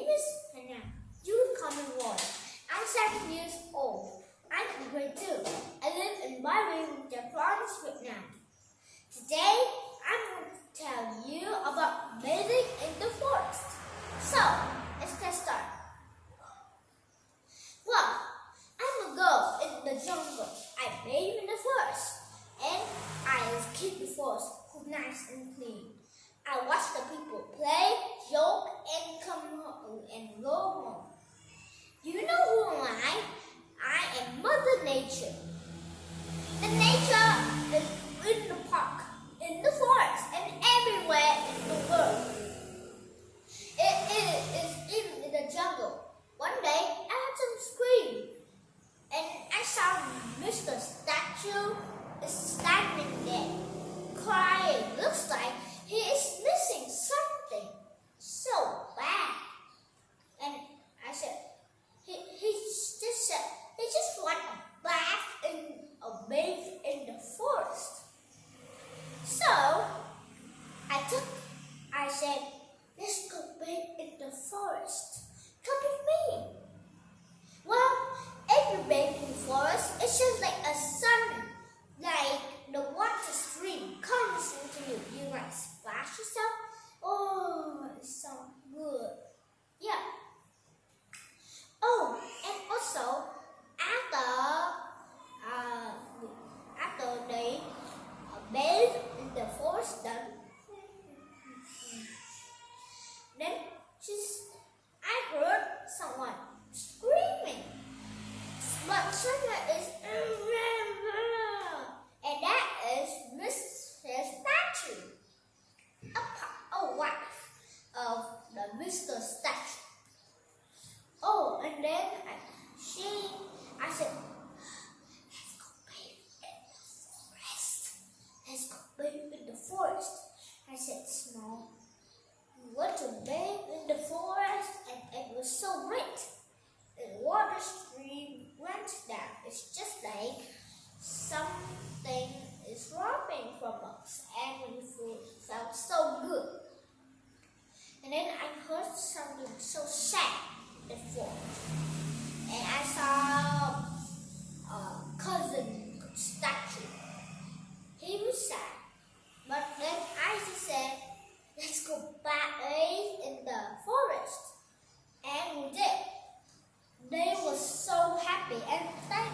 is Huynh Nguyen, youth common boy. I'm 7 years old. I'm in grade 2. I live in the province Viet Nam. Today, I'm going to tell you about bathing in the forest. So, let's get started. Well, I'm a girl in the jungle. I bathe in the forest, and I keep the forest nice and clean. I watch the people play, joke, and come home and go home. You know who am I? I am Mother Nature. The nature is in the park, in the forest, and everywhere in the world. It is even in the jungle. One day, I heard some scream, and I saw Mr. Statue is standing there, crying. Looks like he is missing something so bad. And I said, he just want a bathe in the forest. So I said, let's go bathe in the forest. Come with me. Well, if you bathe in the forest, it's just like a sun, like the water stream comes into you. You might splash yourself. Oh, it's so good. Yeah. Oh, and also after they bathe in the forest done, then I heard someone screaming. But someone is and that is Mr. Statue, a wife of the Mr. Statue. Oh, and then I said, let's go bathe in the forest. Let's go bathe in the forest. I said, Small, we went to bathe in the forest, and it was so great. The water stream went down. It's just like something is dropping from us, and we felt so good. And then I heard something so sad in the forest, and I saw a cousin statue. He was sad, but then I just said, let's go bathe in the forest, and we did. They were so happy, and thank